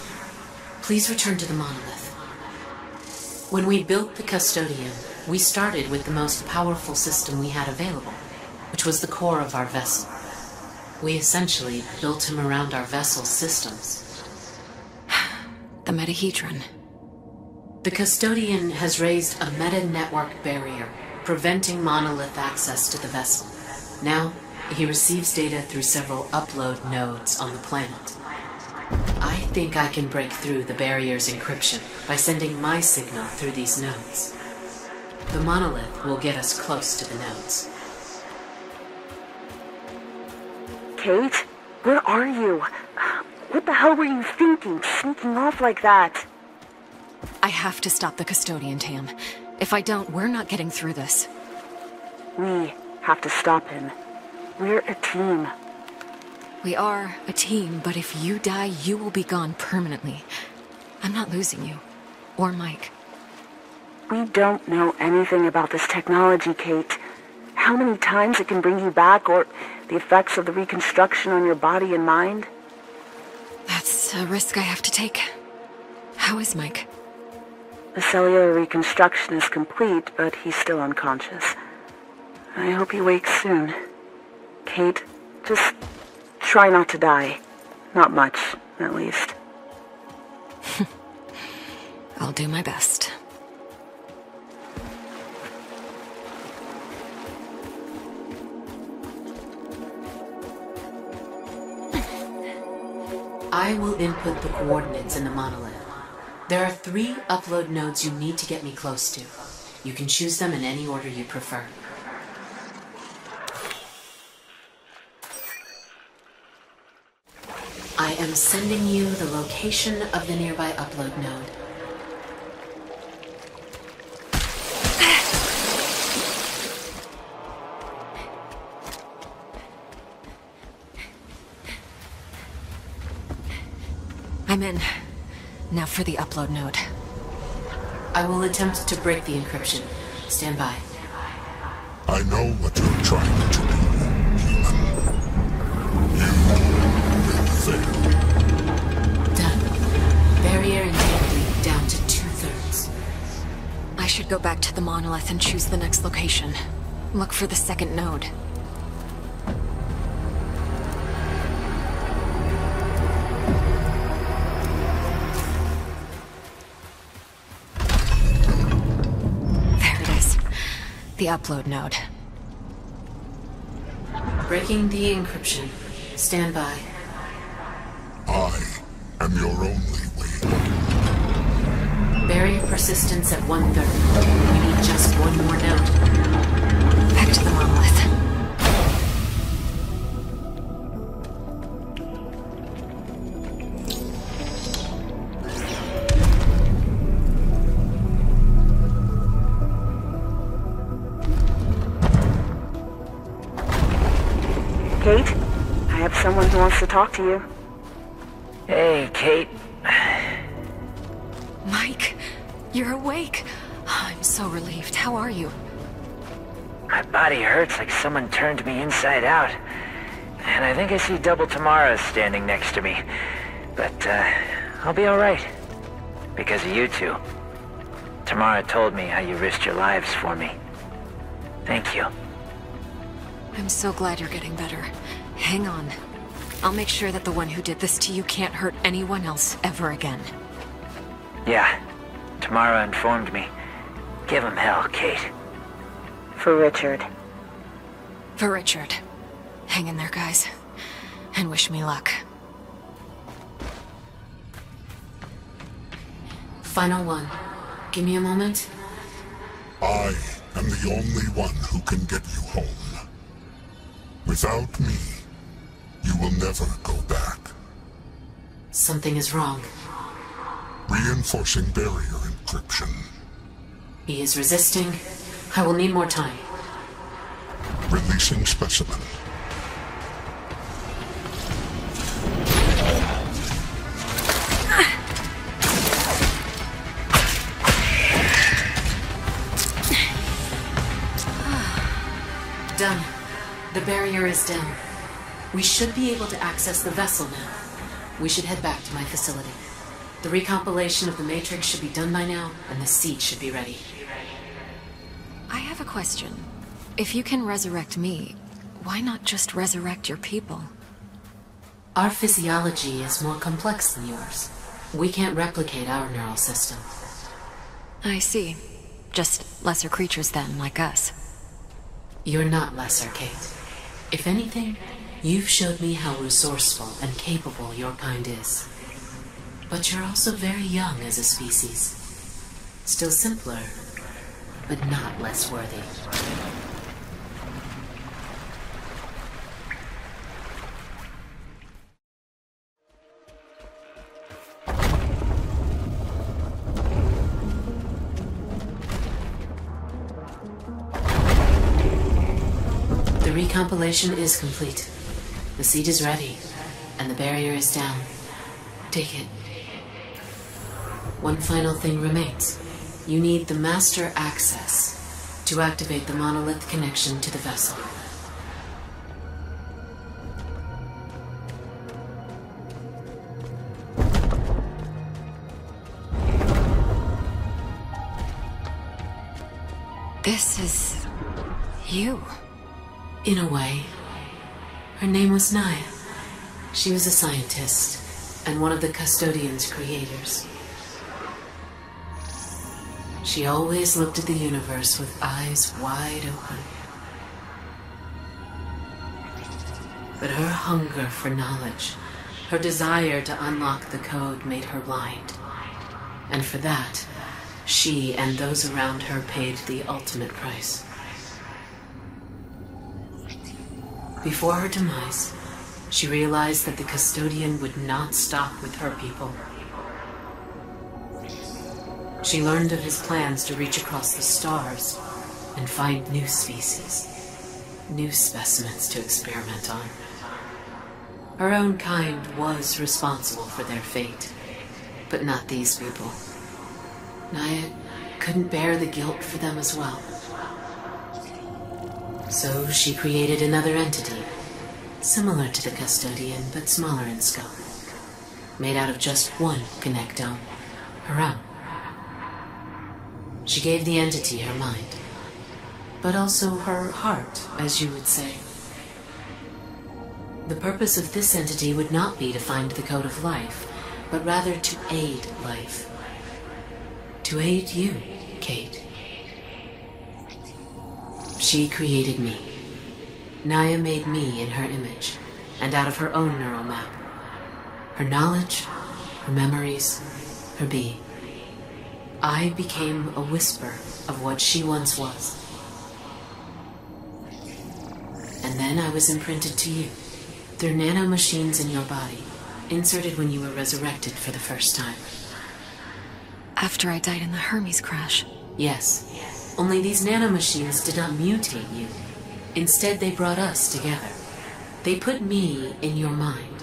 S8: Please return to the monolith. When we built the custodian, we started with the most powerful system we had available, which was the core of our vessel. We essentially built him around our vessel's systems.
S2: The metahedron.
S8: The custodian has raised a meta-network barrier, preventing monolith access to the vessel. Now, he receives data through several upload nodes on the planet. I think I can break through the barrier's encryption by sending my signal through these nodes. The monolith will get us close to the nodes.
S5: Kate? Where are you? What the hell were you thinking, sneaking off like that?
S2: I have to stop the custodian, Tam. If I don't, we're not getting through this.
S5: We have to stop him. We're a team.
S2: We are a team, but if you die, you will be gone permanently. I'm not losing you. Or Mike.
S5: We don't know anything about this technology, Kate. How many times it can bring you back, or the effects of the reconstruction on your body and mind?
S2: That's a risk I have to take. How is Mike?
S5: The cellular reconstruction is complete, but he's still unconscious. I hope he wakes soon. Kate, just try not to die. Not much, at least.
S2: I'll do my best.
S8: I will input the coordinates in the monolith. There are 3 upload nodes you need to get me close to. You can choose them in any order you prefer. I am sending you the location of the nearby upload node.
S2: I'm in. Now for the upload node.
S8: I will attempt to break the encryption. Stand by.
S9: I know what you're trying to do, human. You will fail.
S2: should go back to the monolith and choose the next location. Look for the second node. There it is. The upload node.
S8: Breaking the encryption. Stand by.
S9: I am your only way.
S8: Barrier persistence at 1/3. We need just one more node.
S2: Back to the monolith.
S5: Kate, I have someone who wants to talk to you.
S7: Hey, Kate.
S2: Mike, you're awake. I'm so relieved. How are you?
S7: My body hurts like someone turned me inside out. And I think I see Double Tamara standing next to me. But, I'll be alright. Because of you two. Tamara told me how you risked your lives for me. Thank you.
S2: I'm so glad you're getting better. Hang on. I'll make sure that the one who did this to you can't hurt anyone else ever again.
S7: Yeah. Tamara informed me. Give him hell, Kate.
S5: For Richard.
S2: For Richard. Hang in there, guys. And wish me luck.
S8: Final one. Give me a moment.
S9: I am the only one who can get you home. Without me, you will never go back.
S8: Something is wrong.
S9: Reinforcing barrier encryption.
S8: He is resisting. I will need more time.
S9: Releasing specimen.
S8: Done. The barrier is down. We should be able to access the vessel now. We should head back to my facility. The recompilation of the Matrix should be done by now, and the seed should be ready.
S2: I have a question. If you can resurrect me, why not just resurrect your people?
S8: Our physiology is more complex than yours. We can't replicate our neural system.
S2: I see. Just lesser creatures then, like us.
S8: You're not lesser, Kate. If anything, you've showed me how resourceful and capable your kind is. But you're also very young as a species. Still simpler, but not less worthy. The recompilation is complete. The seed is ready, and the barrier is down. Take it. One final thing remains. You need the master access to activate the monolith connection to the vessel.
S2: This is... you.
S8: In a way. Her name was Naya. She was a scientist, and one of the custodian's creators. She always looked at the universe with eyes wide open. But her hunger for knowledge, her desire to unlock the code made her blind. And for that, she and those around her paid the ultimate price. Before her demise, she realized that the custodian would not stop with her people. She learned of his plans to reach across the stars and find new species, new specimens to experiment on. Her own kind was responsible for their fate, but not these people. Naya couldn't bear the guilt for them as well. So she created another entity, similar to the custodian but smaller in scope, made out of just one connectome, her own. She gave the entity her mind, but also her heart, as you would say. The purpose of this entity would not be to find the code of life, but rather to aid life. To aid you, Kate. She created me. Naya made me in her image, and out of her own neural map. Her knowledge, her memories, her being. I became a whisper of what she once was. And then I was imprinted to you. They're nanomachines in your body, inserted when you were resurrected for the first time.
S2: After I died in the Hermes crash?
S8: Yes. Only these nanomachines did not mutate you. Instead, they brought us together. They put me in your mind.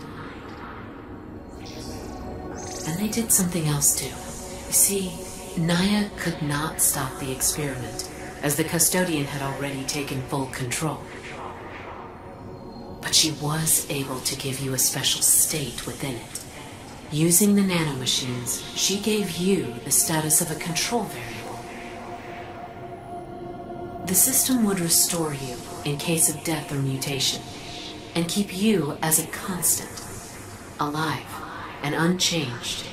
S8: And they did something else too. You see, Naya could not stop the experiment, as the custodian had already taken full control. But she was able to give you a special state within it. Using the nanomachines, she gave you the status of a control variable. The system would restore you in case of death or mutation, and keep you as a constant, alive and unchanged.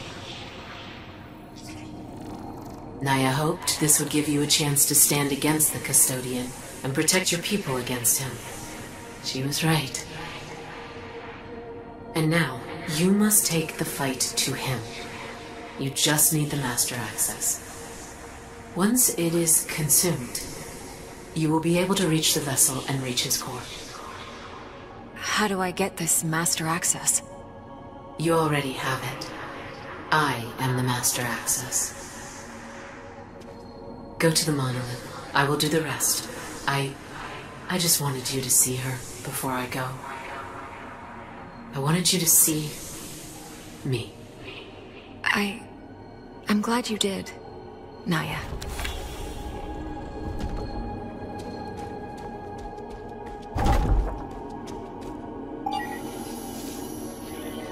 S8: Naya hoped this would give you a chance to stand against the custodian and protect your people against him. She was right. And now, you must take the fight to him. You just need the master access. Once it is consumed, you will be able to reach the vessel and reach his core.
S2: How do I get this master access?
S8: You already have it. I am the master access. Go to the monolith. I will do the rest. I just wanted you to see her before I go. I wanted you to see me.
S2: I'm glad you did, Naya.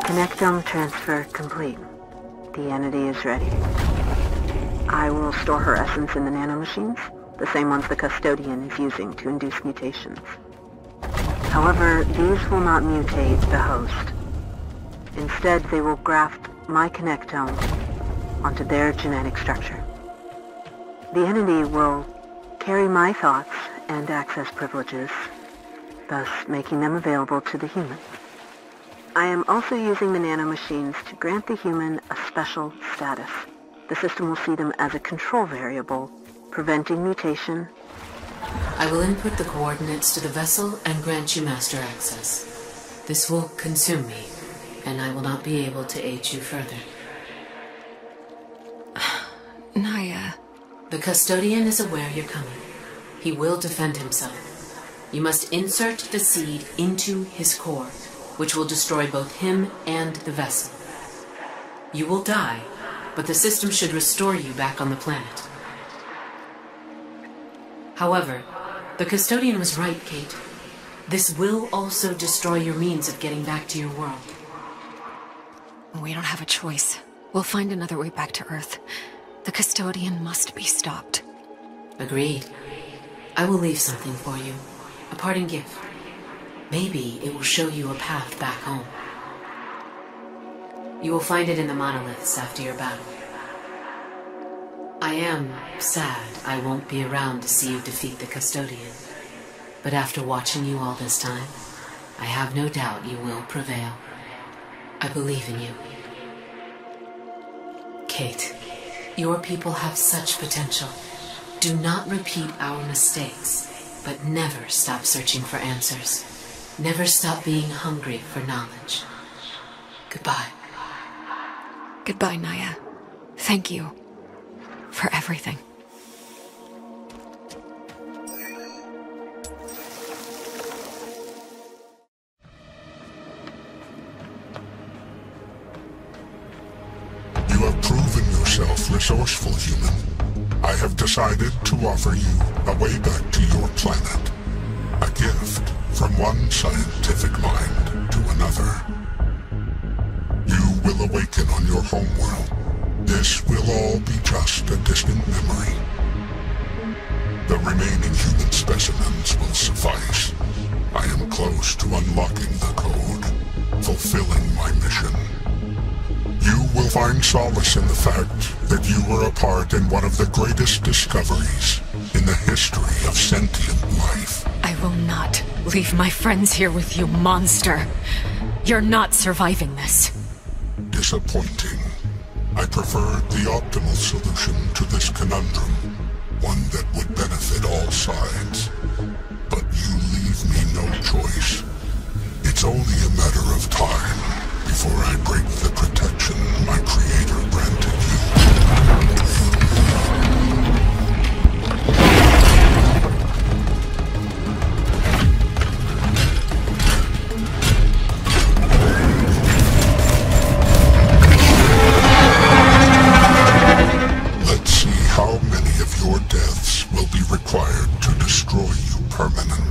S5: Connectome transfer complete. The entity is ready. I will store her essence in the nanomachines, the same ones the custodian is using to induce mutations. However, these will not mutate the host. Instead, they will graft my connectome onto their genetic structure. The entity will carry my thoughts and access privileges, thus making them available to the human. I am also using the nanomachines to grant the human a special status. The system will see them as a control variable, preventing mutation.
S8: I will input the coordinates to the vessel and grant you master access. This will consume me, and I will not be able to aid you further.
S2: Naya.
S8: The custodian is aware you're coming. He will defend himself. You must insert the seed into his core, which will destroy both him and the vessel. You will die, but the system should restore you back on the planet. However, the custodian was right, Kate. This will also destroy your means of getting back to your world.
S2: We don't have a choice. We'll find another way back to Earth. The custodian must be stopped.
S8: Agreed. I will leave something for you. A parting gift. Maybe it will show you a path back home. You will find it in the monoliths after your battle. I am sad I won't be around to see you defeat the custodian. But after watching you all this time, I have no doubt you will prevail. I believe in you. Kate, your people have such potential. Do not repeat our mistakes, but never stop searching for answers. Never stop being hungry for knowledge. Goodbye.
S2: Goodbye, Naya. Thank you for everything.
S9: You have proven yourself resourceful, human. I have decided to offer you a way back to your planet. A gift from one scientific mind to another. You will awaken on your homeworld. This will all be just a distant memory. The remaining human specimens will suffice. I am close to unlocking the code, fulfilling my mission. You will find solace in the fact that you were a part in one of the greatest discoveries in the history of sentient life.
S2: I will not leave my friends here with you, monster. You're not surviving this.
S9: Disappointing. I preferred the optimal solution to this conundrum, one that would benefit all sides. But you leave me no choice. It's only a matter of time before I break the protection my creator granted you. Let's see how many of your deaths will be required to destroy you permanently.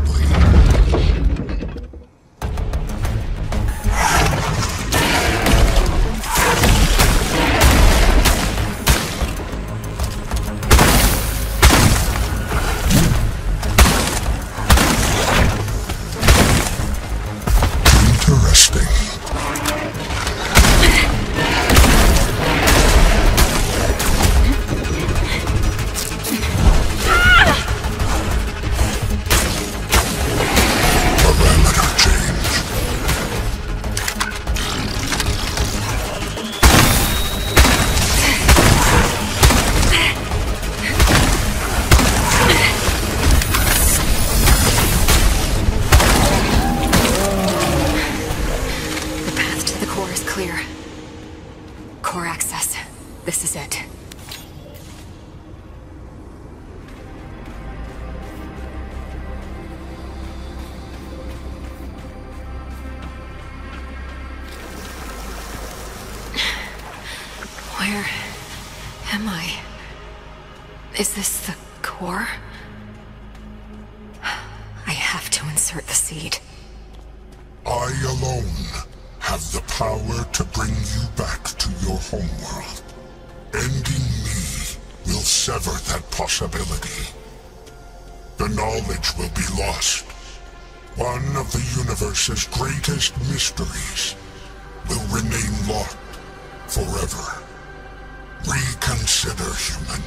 S2: Where am I? Is this the core? I have to insert the seed.
S9: I alone have the power to bring you back to your homeworld. Ending me will sever that possibility. The knowledge will be lost. One of the universe's greatest mysteries will remain locked forever. Reconsider, human.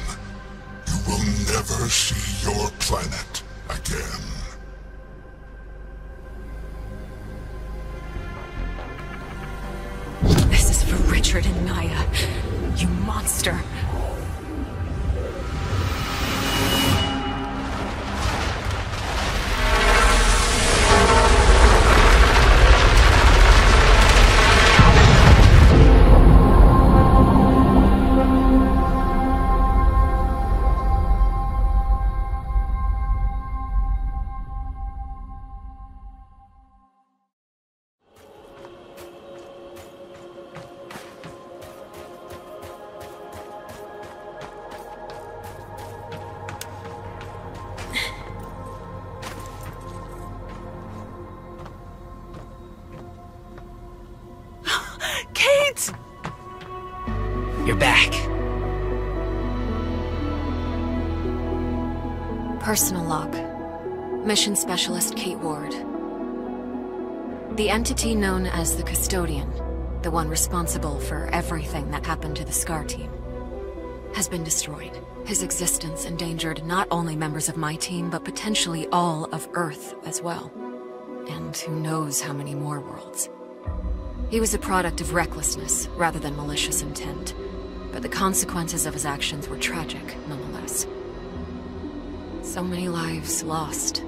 S9: You will never see your planet again.
S2: This is for Richard and Naya, you monster.
S7: You're back.
S2: Personal log. Mission Specialist Kate Ward. The entity known as the Custodian, the one responsible for everything that happened to the SCAR team, has been destroyed. His existence endangered not only members of my team, but potentially all of Earth as well. And who knows how many more worlds. He was a product of recklessness rather than malicious intent, but the consequences of his actions were tragic nonetheless. So many lives lost,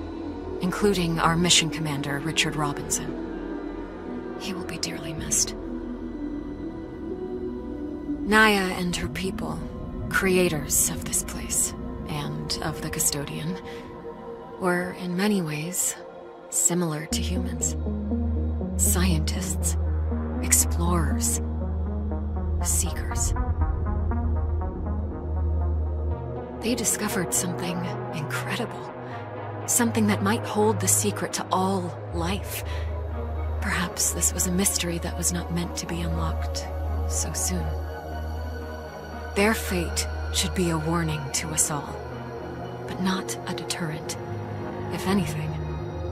S2: including our mission commander, Richard Robinson. He will be dearly missed. Naya and her people, creators of this place, and of the Custodian, were in many ways similar to humans. Scientists, explorers, seekers. They discovered something incredible. Something that might hold the secret to all life. Perhaps this was a mystery that was not meant to be unlocked so soon. Their fate should be a warning to us all. but not a deterrent. If anything,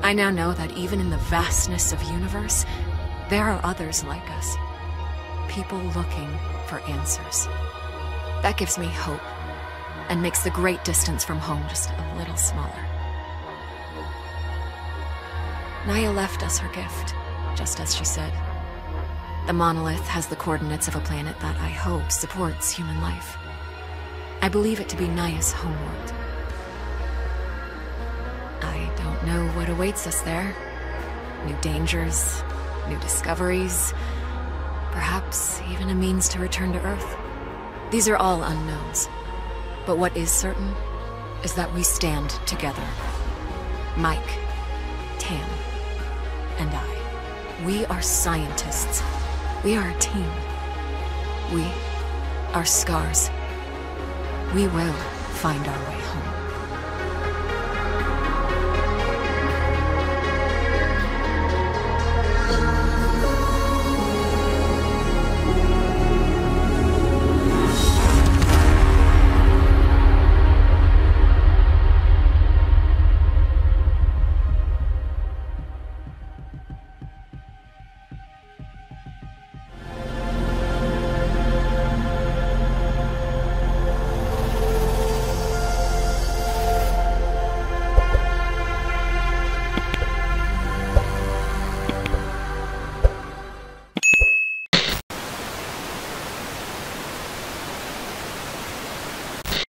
S2: I now know that even in the vastness of universe, there are others like us. People looking for answers. That gives me hope, and makes the great distance from home just a little smaller. Naya left us her gift, just as she said. The monolith has the coordinates of a planet that I hope supports human life. I believe it to be Naya's homeworld. I don't know what awaits us there. New dangers, new discoveries, perhaps even a means to return to Earth. These are all unknowns. But what is certain is that we stand together. Mike, Tam, and I. We are scientists. We are a team. We are Scars. We will find our way home.